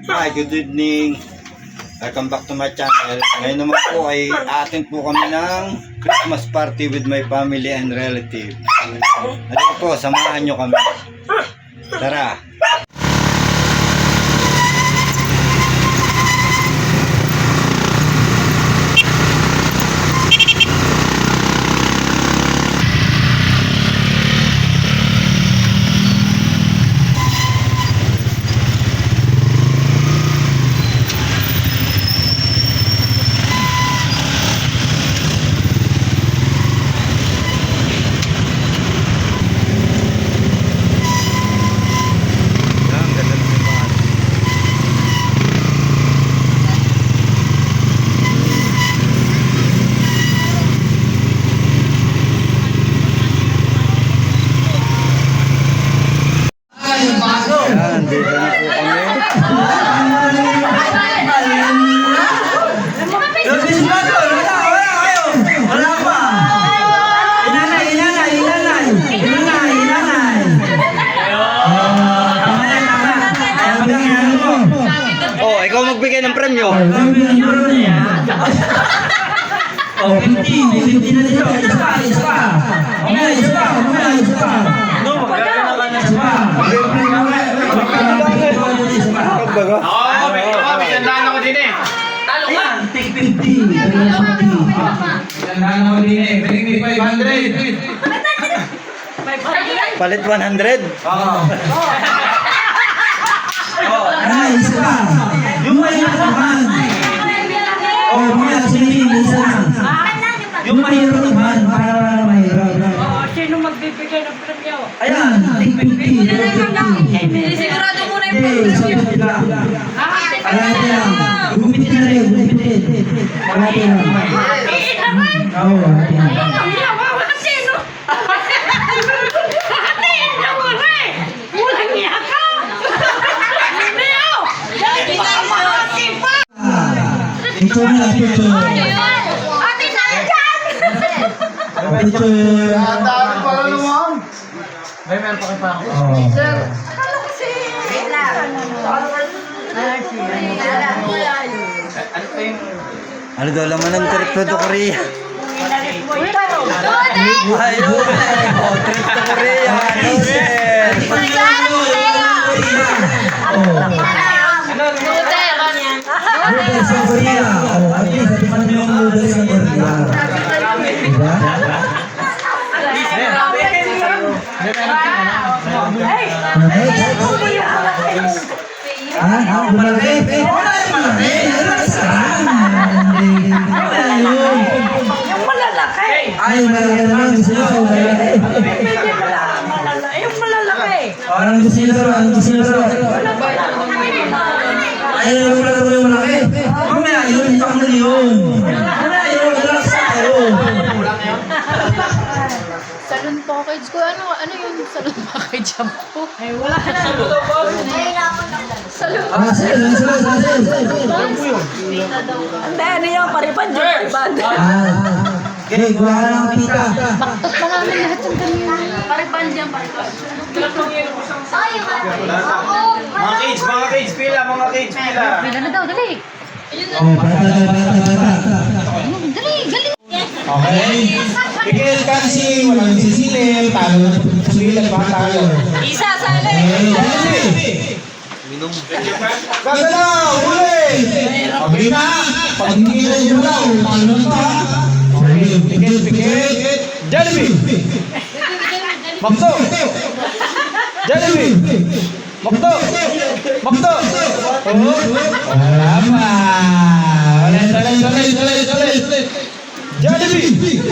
Hi, good evening. Welcome back to my channel. Ngayon naman po ay atin po kami ng Christmas party with my family and relative. Halika po, samahan nyo kami. Tara! Ayan, dito na po kami. Wala pa. Inanay. Oh, ikaw magbigay ng premyo. Oh, 50 na dito. Isa pa. Isa pa. No, magkakana ka na isa pa. Oo, may tandaan ako din eh. Talo ka! Take 50. Tandaan ako din eh. Bring me 500. Palit 100. Oo. Ay, isa pa. Yung mahirap naman. Oh, mga sinin, isa lang. Yung mahirap naman, para mahirap. Sino magbibigay ng premyo? Ayan, take 50. Sigurado muna yung Eh, premyo. sabi lang. Parati lang. Gumitin na rin, gumitin. Parati lang. Iin naman! Oo, parati lang. Yawawa ka sino? Hatiin na mo rin! Walang niya ka! Leo! Lagi na yung mga sipa! Picture na, picture. Ate na dyan! Picture. May meron pa kayo pa ako. Oo. Akala ko si... Ano pa yung... Ano daw laman ng trip to Korea? Ayun! Oh, trip to Korea! Ano sir? Noodles sa Korea. Oh, at least, at man yung noodles sa Korea. Diba? Ah, malaki? Malaki? Yung malalaki! Ay, malaki naman. Gusto nyo, malaki. Yung malalaki! Parang gusto nyo laro. Ay, wala ko yung malaki. Mamaya, yun, takmo yun. Mamaya, yun, relax tayo. Salon package ko. Ano yung salon package mo? Ay, wala na. Salon. Ah, sale. Hindi, ano yung pariban dyan? Okay, gawa ka ng pita. Baktot pa namin lahat yung ganyan. Pariban dyan, pariban. Mga cage, pila. Bila na daw, dali. Oh, bata. Dali, galing. Okay. Bigyan kasi, walang sisilip, talo na sumilat pa tayo. Isa, sali! Gagalaw! Huli! Pag lima, pag hindi na yung daw, talo pa. Okay, pikit. Jollibee! Makto! Jollibee! Makto! Oh, wala pa. Ulit. Jollibee!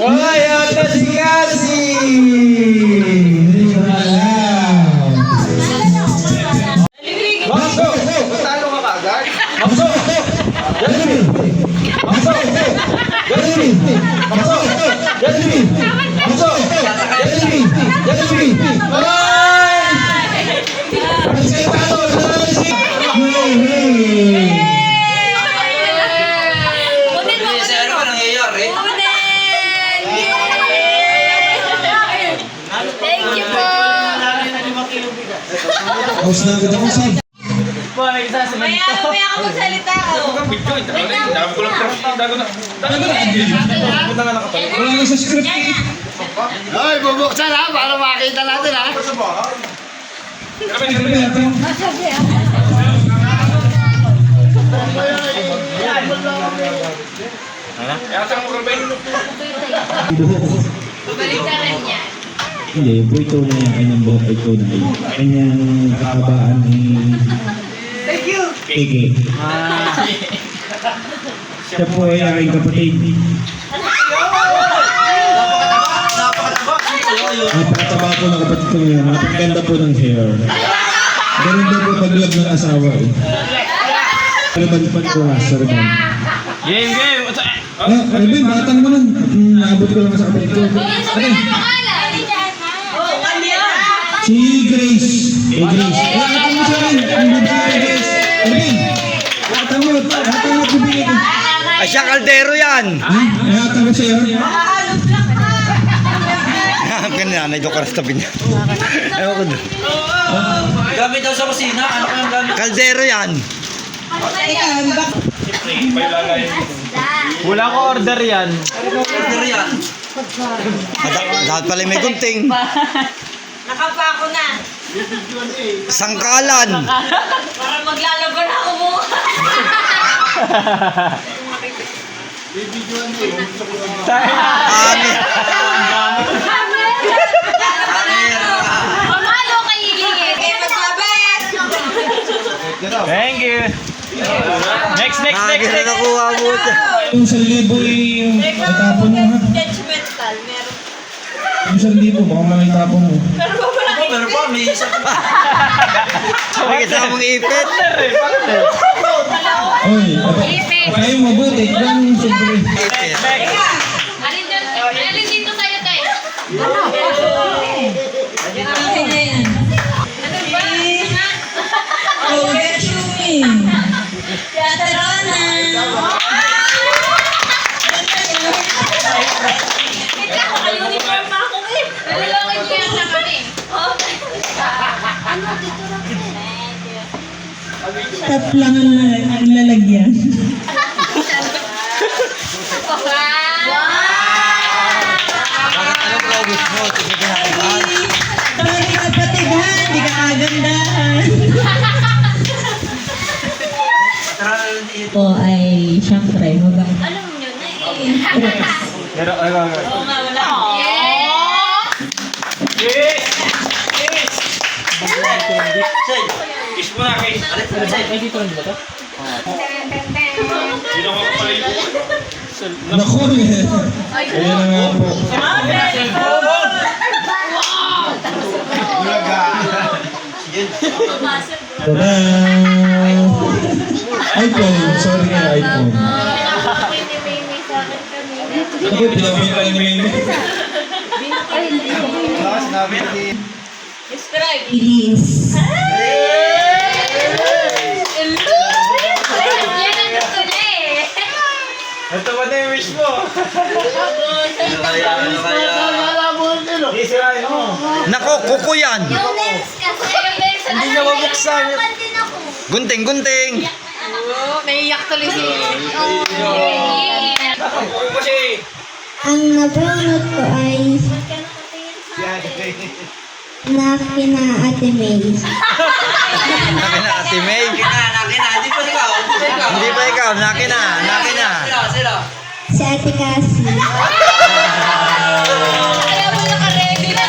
Ay, ata si Cassie! Hindi ko alam. Makto! Talo ka ba agad? Makto! Jollibee! Makto! Jollibee! Makto! Jollibee! Makto! Jollibee! Ay! Pansin tayo! Thank you po! Haus na agad ako, Sam. kuha ng isa sa Maya ka magsalita ko. Video, ito ka rin. Dami ko lang dago na. Punta nga nakatayo. Wala na sa script eh. Hoy, bubuksan ha, para makita natin ha. Yata mo rin ba yun? Baliktaran niya. Hindi, po ito na yung kanyang buhok, ito na yung kanyang kakabaan ni Kiki. Siya po ay aking kapatid. Napakataba po ng kapatid ko ngayon. Napakaganda po ng hair. Ganun daw po pag-love ng asawa eh. Sarban ko nga, sarban. Game! Alvin, batang mo nun. Naabot ko lang sa kapatid ko. Ano? Si Grace. Grace. Atang mo sa akin. Ang babae, Grace. Alvin. Atang mo bibigay ko. Ay, siya kaldero yan! Ha? Atang mo sa'yo. Ganyan, nanay doon ka rin sa tabi niya. Ewan ko doon. Gamit daw sa kusina. Ano kayang gamit? Kaldero yan! Wala ko order yan. Dapat pala may gunting. Nakapako na. Sangkalan. Para maglalaban ako mo. Ano? Pamalo kay Igigit. Kaya magsabayad. Thank you. Next. Agad na nakuha mo. Yung 1,000 yung itapon mo ha. Judgmental. Meron. Yung 1,000, baka may itapon mo. Meron pa, may isa. May kasamang ipit. Oy, kayo mabuti. Yan, siyempre. Ipit. Alin dito sa'yo, Tay? Okay na yan. Ano ba? Oh, get you in. Tatarona. Ikaw, naka-uniform pa ako eh. Nalulungin ko yan sa kami. Tap lang ang lalagyan. Bakit anong progress mo? Sige na nakikaan. Sorry kapatid ha, hindi ka kagandahan. Po ay siyempre mabang. Alam nyo na eh. Pero, Oo nga, wala ako. Yes! Kiss mo na, kiss. Sino ko kapalay ko? Naku eh. Ayan na nga po. Tada! iPhone, sorry nga iPhone. Ako, pinawin ka ni Mimi. Describe. Please. Yan ang gusto niya eh. Ito ba na yung wish mo? Isirain mo. Nako, kuko yan. Yung lens kasi. Yung lens. Hindi niya mabuksan. din ako. Gunting. Naiyak tuloy si... Kasi, Ang nabunot ko ay na kina Ate May. Naki na, Ate May. Hindi pa ikaw. Naki na. Si Ate Cassie. Kaya mo naka-ready na.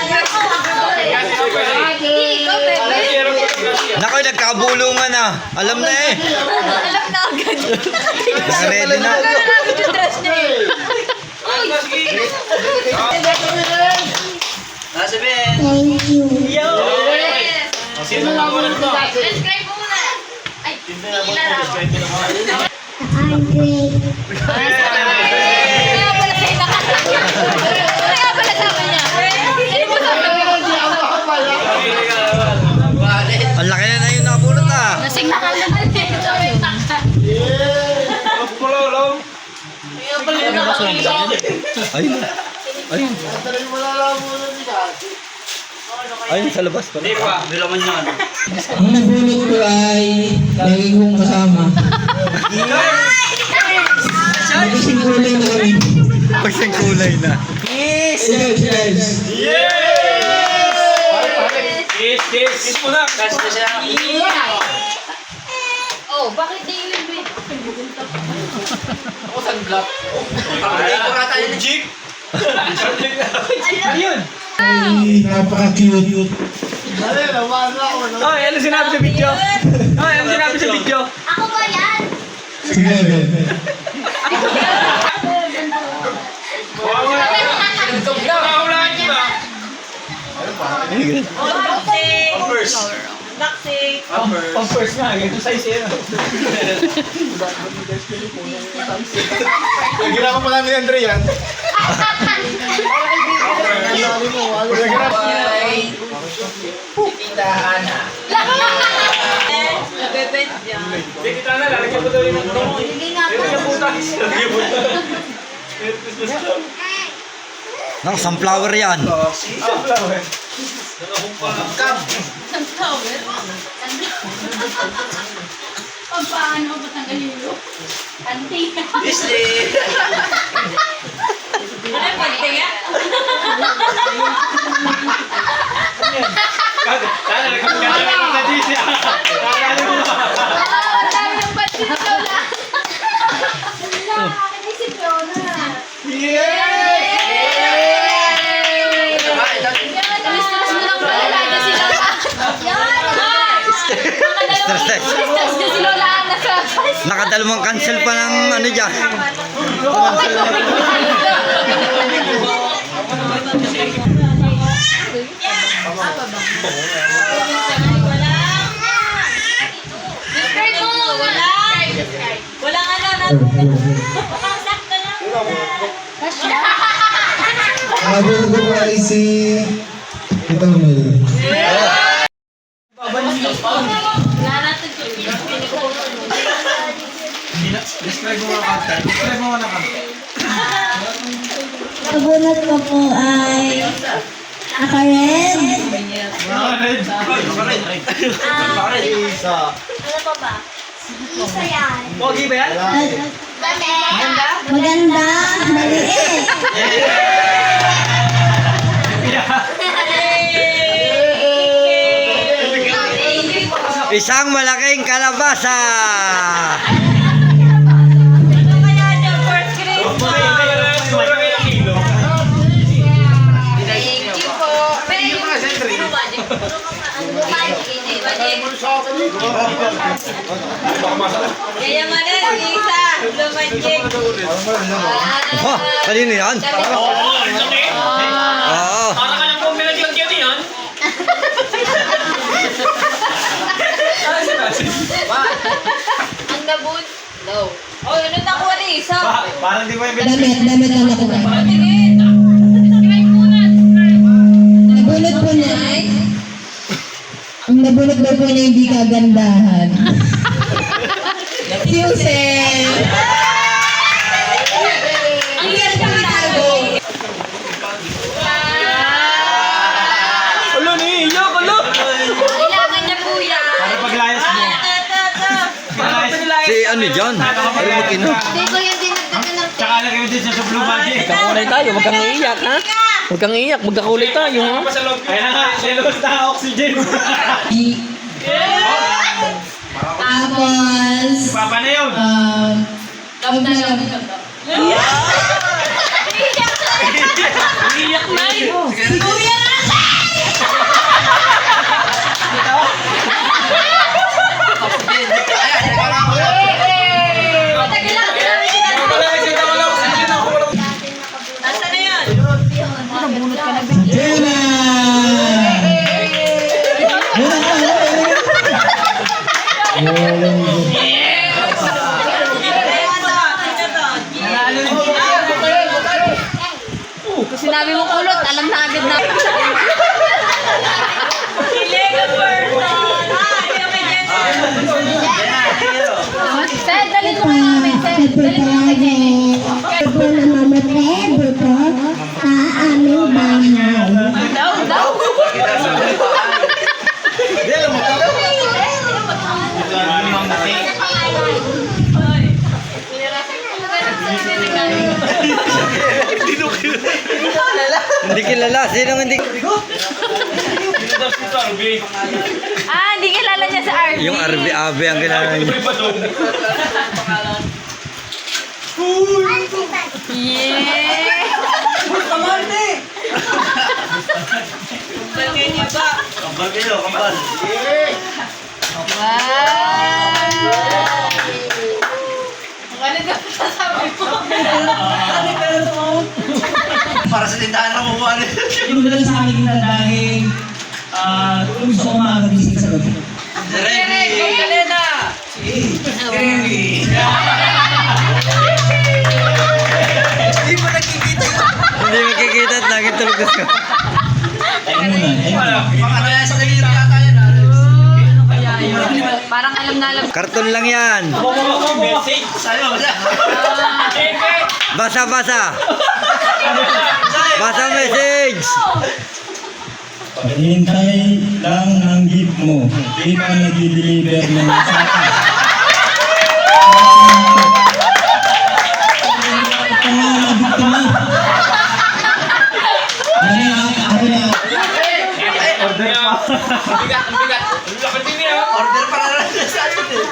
Hindi, ikaw, bebe. Nako, nagkabulungan na. Alam na eh. Alam na agad. Naka-ready na. Alam na agad yung dress niya eh. Thank you. sino na mo nito? Describe mo muna. Ay, I'm great. Kaya pala siya nakatanya. Kaya pala sabi niya. Ano mo sabi mo? Ang laki na yun nakapulot ah. Nasing nakalaman dito. Ayun. Ayun. Ayun, sa labas pa. Hindi pa, hindi naman yan. Ang nabulot ko ay lagi kong kasama. Nagising kulay na kami. Pagsang kulay na. Guys. Kiss mo na. Kiss na siya. Oh, bakit di yun, babe? Ako sunblock. Ay, wala tayo ng jeep. Ayun. Ay, napaka-cute. Ay, ano sinabi sa video? Ay, ano sinabi sa video? Ako ba yan? Sige. Pampers nga, ganito size yan. Nagkira ko pa namin Andre yan. Nabebend yan. Hindi kita na, lalagyan mo daw yung mga Hindi nga po. Nang sunflower yan. Paano ba tanggalin yun? Anting. Disney! Ano yung pagting yan? Sana, nagkakaroon ko sa Disney. Nakakali mo. Ang dami ng pansin Lola. Hindi si Fiona. Stress mo lang pala lagi si Lola. Stress. Stress niya si Lola Ana sa... Nakadalawang cancel pa ng ano dyan. Describe mo! Wala! Walang ano na. Sakto lang. Nabulot ko ay si Tito Mel. Wala natin ito. Describe mo mga kanta. Describe mo mga kanta. Nabunot ko po ay naka-red. Ano pa ba? Isa yan. Pogi ba yan? Maganda, maliit. Isang malaking kalabasa. Ano kaya dyan? First grade po. Thank you po. Pero yung budget. Yayamanin, yung isa. Lumajik. Oh, kanino yan? Oo. Para ka lang po pinaglagyan yan. Ang nabun. No. Oh, ano nakuha ni isa? Parang di mo yung Damit na nakuha. Patingin. Subscribe muna. Nabulot po niya. Ang nabulot daw po niya hindi kagandahan. Susan! Ang ganda nga tayo. Ulo ni Iyo, ulo! Kailangan niya po yan. Para paglayas mo. Si ano dyan? Ano mo kino? Hindi ko yan dinagdagan ng Tsaka lagay mo din sa blue magic. Magkakulay tayo, wag kang iiyak ha. Huwag kang iiyak, magkakulay tayo ha. Kaya na nga, nilabas na oxygen. Tapos, Papa na yun. Iiyak na yun. Tagal lang namin sinasabi. Nasaan na yan? Jenna! Sinabi mo kulot, alam na agad na. Lego person. Yung may Sir, dalit mo kayo namin, sir. Dalit mo kay Jenny. Ito na mamatay dito sa aming bahay. Daw. Sino daw si Sarby? Ah, hindi kilala niya sa RV. Yung RB-AB ang ginagawa niya. Iba doon. Yeah! Kambal kayo, kambal. Ano ka sasabi mo? Para sa tindahan ng kumuha rin. Yung dala sa akin na dahil tulog sa umaga gising sa gabi. Ready! Ready! Hindi mo nakikita yun. Hindi makikita at lagi tulog na siya. Ayun muna. Mga ano yan sa daliri yata yan. Parang alam na alam. Karton lang yan. Message. Sa'yo, Basa, basa. Basa message. Paghihintay lang ang gift mo. Di pa nag-deliver ng mensahe. Order pa. Bigat, bigat. Lapit din niya. Order pa na lang sa atin eh.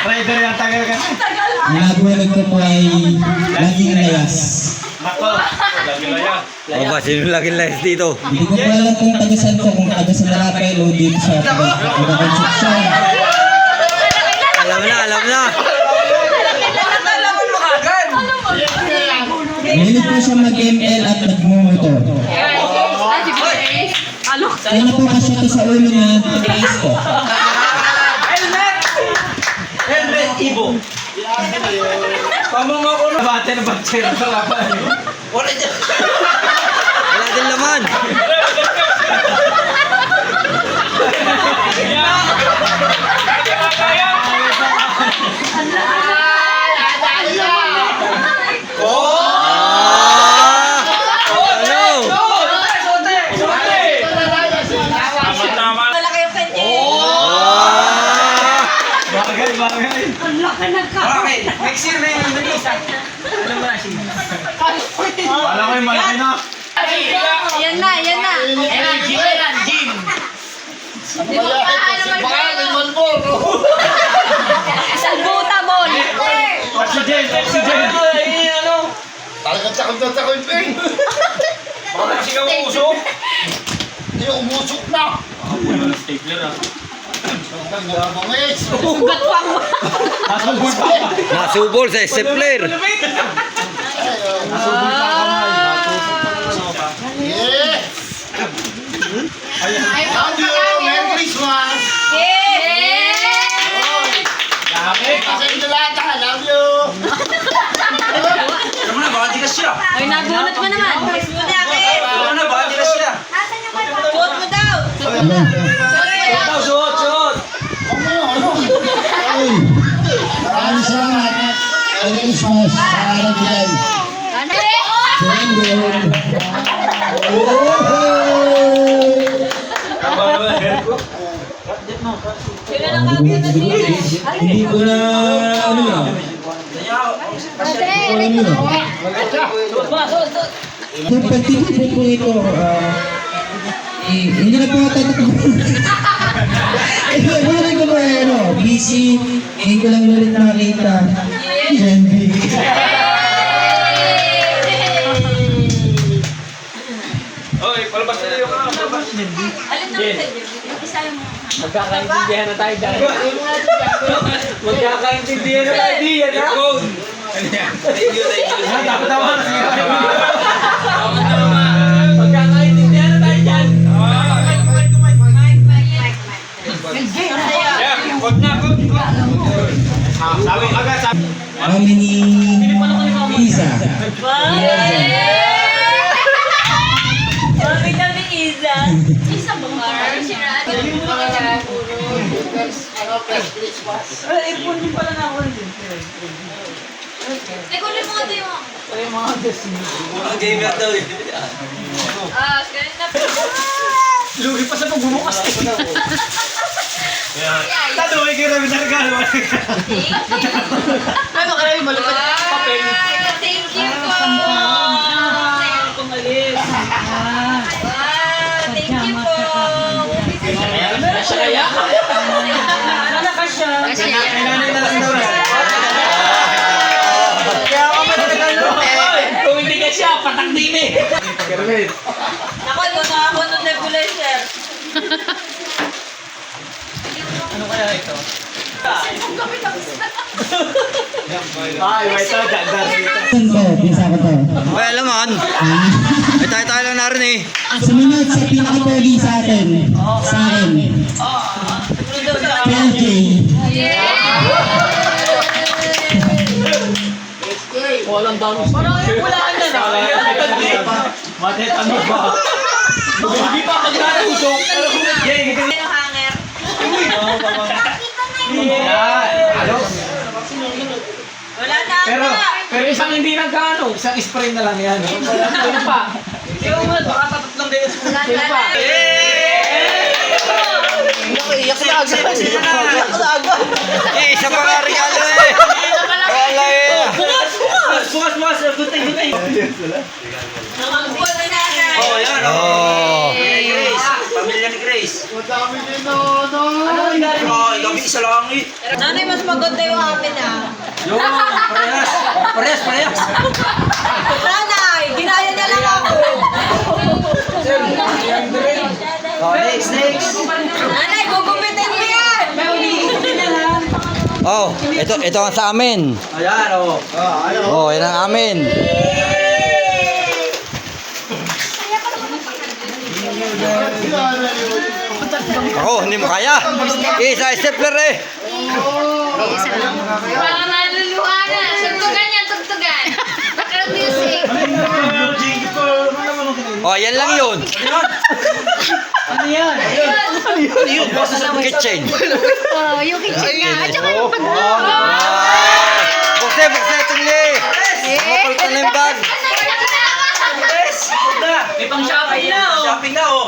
Rider yung tagal ka. Nagulat ko po ay laging layas. Nako. Lagi lang yan. O ba, sino lagi live dito? Hindi ko po alam kung taga-san ko, kung taga-san na Rafael o dito sa taga-construction. Alam na, alam na. Mahilig po siya mag-ML at nagmumotor. Alok. Kaya na po kasi ito sa ulo niya, pag-ayos ko. Helmet Ibo. Pamang ako na. Bate na bate na sa laban. Wala din laman. Ano? Tama-tama. Malaki yung kanya. Bagay, bagay. Ang laki nagka. Okay, next year na yung nag-isa. Ano ba si? Wala ko yung malaki na. Yan na, yan na. Energy na yan, gym. Di ba pa ano man mo, no? Salbutamol. Oxygen, oxygen. Talagang takot na Ping. Baka kasi ka umusok. Hindi, umusok na. Stapler ah. Ang gabangis. Ugat pa mo. Nasubol pa. Nasubol sa stapler. Yeah. Love you. Merry Christmas. Kasi yung lahat, love you. Ano mo na, baka di ka siya. Ay, nagunot mo naman. Ano na, baka di ka siya. Suot mo daw. Suot, suot. Maraming salamat. Merry Christmas. Maraming bilay. Ano? Hindi ko na, ano yun? Yung pagtitipid ko ito, hindi na po tatakbo. Wala ko ba, busy, hindi ko lang ulit nakakita. Jenby. Oy, palabas na yung palabas. Alin na sa iyo? Isayo mo. Magkakaintindihan na tayo dahil. Magkakaintindihan na tayo diyan, ha? Thank you. Tama na siya. Magkakaintindihan na tayo dyan. Yeah, wag na, wag. Sabi agad, sabi. How many pizza? Mami kami Isa. Isa ba? Kunin mo ito yung... Mga game nga daw eh. Ganun na. Lugi pa sa pagbubukas. Taduwi kayo na regalo. Ano ka rin malupit papel? Thank you po. Pumalis. Thank you po. Sana kasya. Kasi Nanay na lang daw. Kaya ako ba kung hindi ka siya, patak din eh. Ako, doon ako ng nebulizer. Ano kaya ito? Ay, may ito, ganda. Pinsa ko to. Ay, alaman. Ay, tayo lang na rin eh. Sumunod sa pinaka-pogi sa atin. Sa akin. PLJ. Walang danos. Parang walaan na na. Mate, ano ba? Hindi pa magkakausok. Yay, Ano hanger? Wala na Pero isang hindi nagkano, isang spray na lang yan. Ano pa? Yung mga baka tatlong din. Sino pa? Iyak na agad. Iyak na agad. Eh, isa pa nga regalo eh. Wala eh. Bukas. Gutay. Nakakuha na nanay. Oh, yan. Oh. Grace. Pamilya ni Grace. Madami din no. Oh, ikaw isa lang eh. Nanay, mas maganda yung amin Yung, parehas. Nanay, ginaya niya lang ako. Oh, next. Nanay, gugupitin mo yan. Oh, ito ang sa amin. Ayan, oh. Oh, yan ang amin. Ako, hindi mo kaya. Isa stepler eh. isa lang. Para maluluha na. Tugtugan. Background music. Oh, yan lang yun. Ano yan? Kitchen. Oh, yung kitchen nga. At saka yung pag... Bukse itong li. Mapalta na yung bag. May pang shopping na, oh.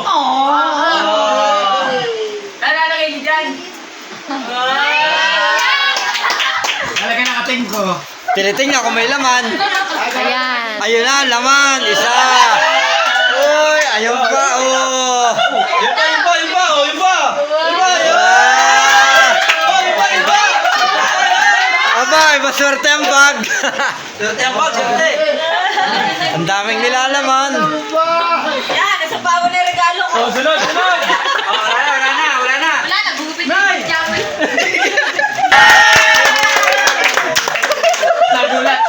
Nalalagay niyo dyan. Nalagay na kating ko. Tinitingnan kung may laman. Ayan. Ayun na, laman. Isa. Uy, ayun pa, oh. Yun pa. Abay, maswerte ang bag. Swerte ang bag, swerte. Ang daming nilalaman. Yan, nasa bago na yung regalo ko. Oh, sunod. Oh, wala na. Wala na, gugupit yung jacket. Nagulat.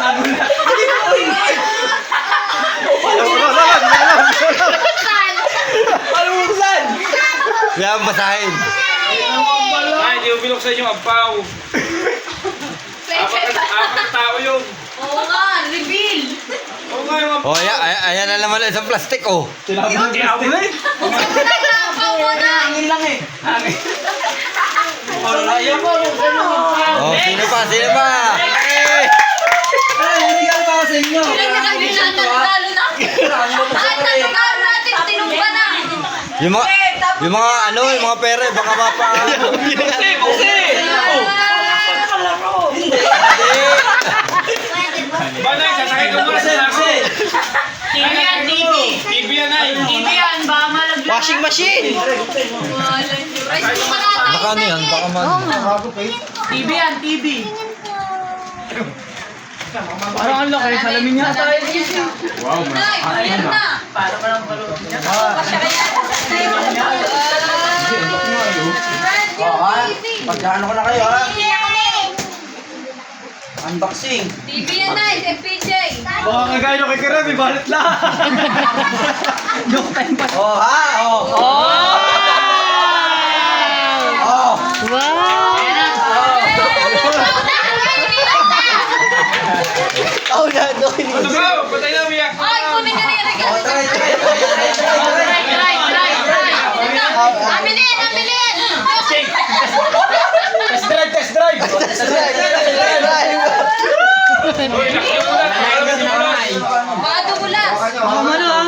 Alumusan! Yan, basahin. Ay, hindi mo binuksan yung ampaw. Apat na tao yun. Oo nga, reveal. Oo nga yung ampaw. Oh, ayan na naman isang plastic, oh. Tinapon mo eh. Hangin lang eh. Ayan mo. Oh, sino pa? Eh! Hindi ka pa sa inyo. Regalo na. At natugalo natin, tinumba na. Yung mga pere, baka mapa. Buksi! Banay, sasakay ka muna sa taxi. TV yan ay. Washing machine. Baka ano yan? Baka man. Parang ang laki, salamin niya tayo. Wow, Ayan na. Para pa lang palo. Pasya kaya. Pagkaano ko na kayo, ha? Unboxing. TV yan na, FPJ. Baka kagaya kay Kira, may balat lang. Joke time pa. Oh, ha? Oh. Oh. Wow! Oh, na, doon. Ano ba? Patay na, umiyak. Ay, kunin na rin yung regalo. Oh, try. Aminin! Test drive. Uy, nakita mo na. Baka tumulas. Ano, ha?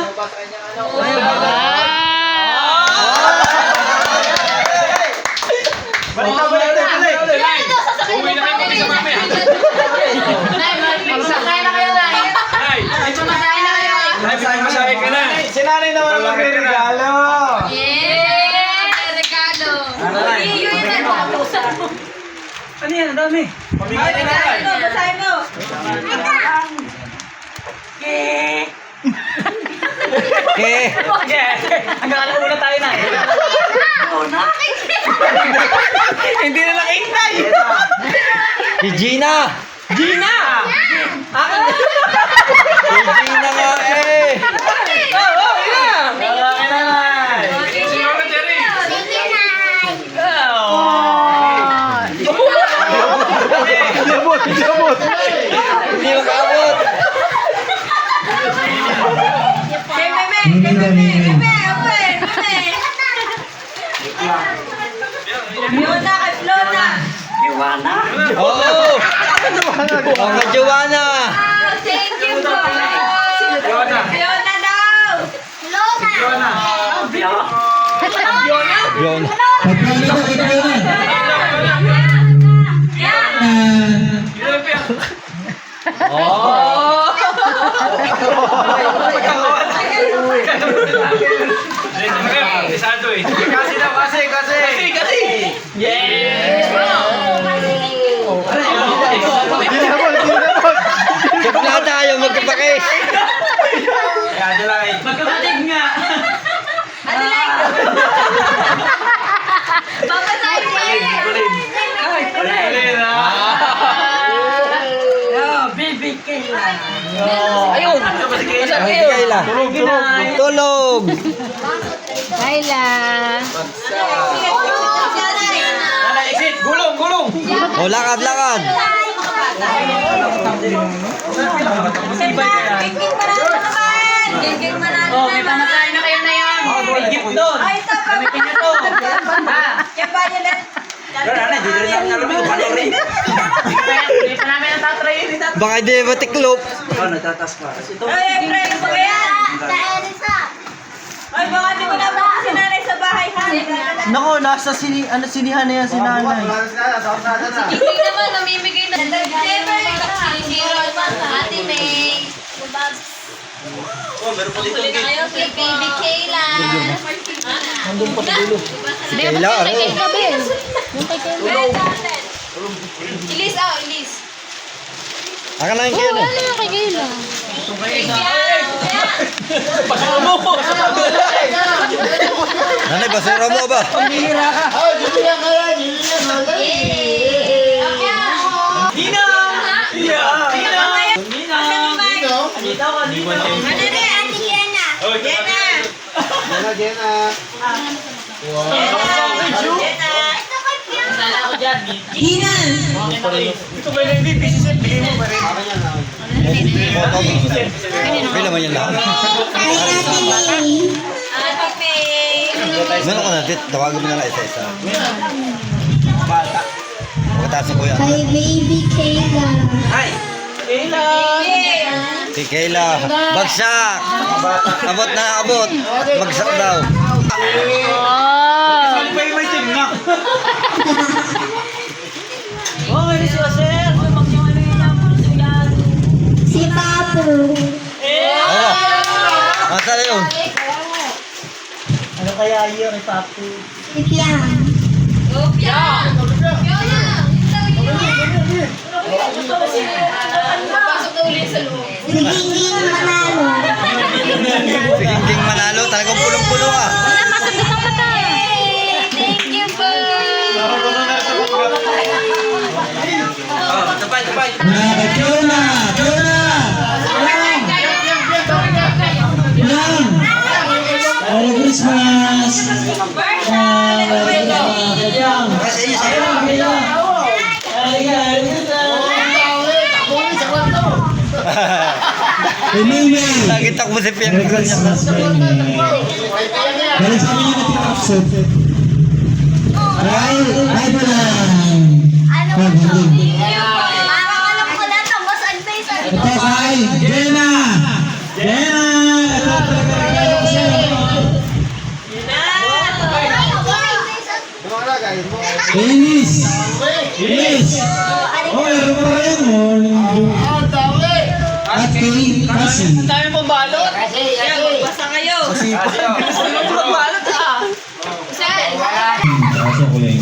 Wow! Ano yan? Ang dami. Pamigay ni nanay. Basahin mo. Okay. Hanggang alauna tayo na eh. Hindi na nakintay. Si Gina! Gina! Si Gina nga eh! Oh, ina! Malaki nanay. Si Mama Jerry. Hindi makaabot! Fiona kay Fiona. Oo! Mga Joanna! Thank you po. Fiona. Fiona daw. Fiona. Yun. Isado eh. Kasi daw, kasi. Yes! Check na tayo, magkapakis! Adelaide. Magkapatid nga! Babasahin mo yun. Kulin ha. Ayun! Nasaan kayo? Kayla. Tulog! Kayla. Nanay, exit. Gulong. O, lakad! Geng manalo Oh, may pamatayin na kayo na yan! May gift doon! Ay, stop. Gamitin niyo to! Yan ba nila? Hindi pa namin natatry yun. Baka di ba tiklop? Ay, friend mo yan. Ay, baka di mo na po si nanay sa bahay, ha? Nako, nasa sinihan na yan si nanay. Hindi naman, namimigay na. Ate May. Huli na kayo kay Baby Kayla. Si Hindi, Kayla, ba't yung kay ano? Kayla, Ben? Yung kay Kayla. Ilis, ilis. Aka na yung Oo, kaya ano yung kay Kayla? Nanay, basura mo ba? Ito ba yung MVP? Bigay mo pa rin. Pila man yan lang. Meron ka na, Dit. Tawagan mo na lang isa-isa. Pagkatasin ko yan. Kay Baby Kayla. Si Kayla. Bagsak! Abot na abot. Bagsak daw. Oh! Pa yung may team na. Si Papu. Ano? Masa na yun? Ano kaya yun kay Papu? Si Piang. Si Gingging Manalo. Si Gingging Manalo. Talagang pulong-pulo ka. Wala, masabit ang mata. Thank you po. Mga ka-Fiona! Merry Christmas! Nakita ko si Piang Tigran niya. Balik sa inyo na tinakapsot. Ay ba lang? Alam ko na ito, boss advice. Ito kay Jenna! Jenna! Ito talaga ko sa'yo. Inis! Inis! Oh, meron pa rin mo. At kay Cassie. Tayo pong balot. Basta kayo. Balot Kaso ko lang.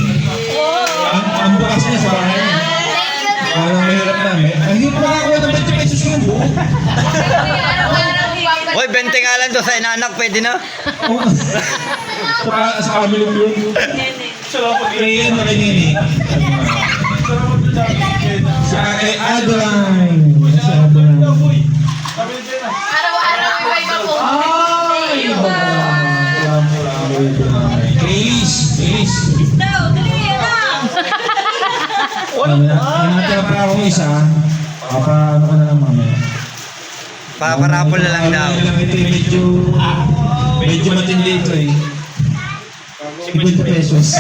Ang bukas niya sa bahay. ko nakakuha ng 20 pesos yung buo. Hoy, 20 nga lang to sa inaanak, pwede na. Oo. Sa family mo yun. Kaya ano kay Nini? Sa Adeline. Sa Adeline. Araw-araw iba-iba po. Ay! Please. Hinatira pa akong isa. Ano ka na lang mamaya. Paparapol na lang daw. Medyo matindi ito eh. 50 pesos.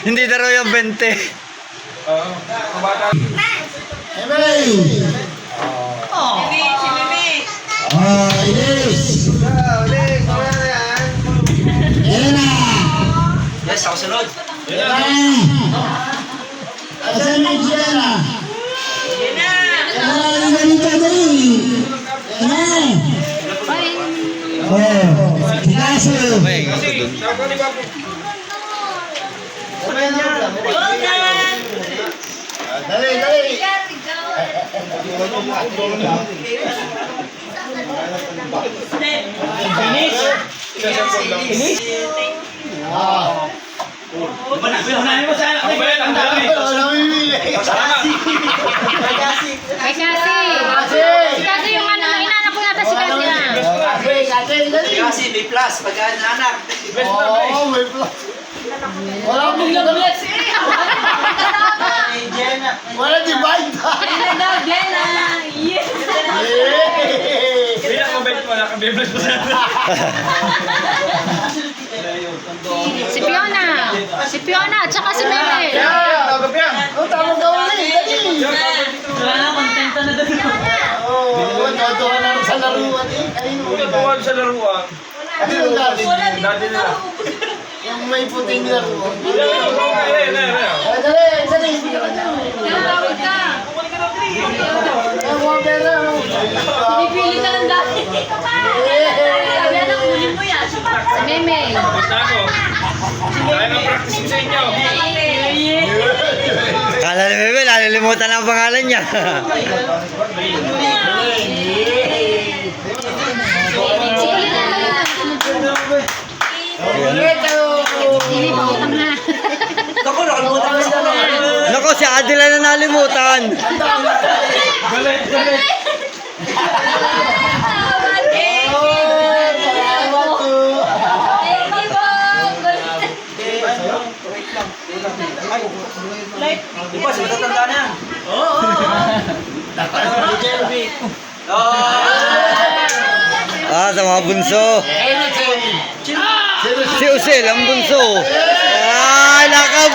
Hindi na raw yung 20. Emily! Ilis! Elena! Yes, ako sunod. Asan na yung Elena? Ganito, dali! Picasso! May gusto dun. Dali. Unahin mo sa anak ni Bel, ang dami. Namimili. Ay, kasi yung ano, inanak ko yata si Kasi na. Dali. Kasi may plus, pagka anak. Oo, may plus. Wala akong bless. Wala divide. Bilang mo belt mo, nakabibless mo sa Si Fiona, at saka si Meme. Tawag ka ulit. Dali. Wala na, kontento na doon. Oo, totoo ka na sa laruan eh. Tuwan sa laruan. Ano yung dati? Dati nila. Yung may puting laruan. Dali. Dali. Tinatawag ka. Ang mga pera. Pinipili ka ng dati. Sabi na, kunin mo yan. Si Meme. Kaya ng practice ko sa inyo. Kala ni Bebe, nalilimutan ang pangalan niya. Hindi pa utang na. Ako, nakalimutan ko sila. Nako, si Adela na nalimutan. Galit. Di ba, matatanda na yan. Sa mga bunso. Si Usel, ang bunso.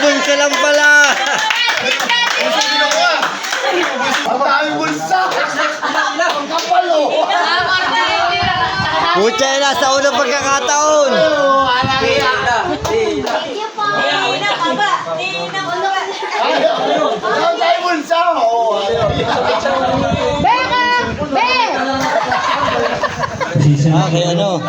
Bunso lang pala. Ang daming bulsa. Ang kapal oh. Pucha, nasa unang pagkakataon. Ang daming bulsa. Okay, ano?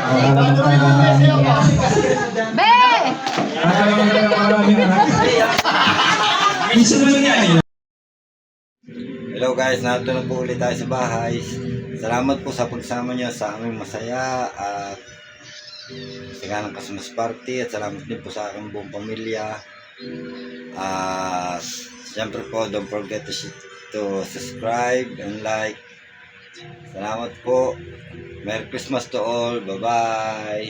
Hello guys, narito na po ulit tayo sa bahay. Salamat po sa pagsama niyo sa aming masaya at siganang Christmas party, at salamat din po sa aking buong pamilya. Siyempre po, don't forget to subscribe and like. Salamat po. Merry Christmas to all. Bye-bye.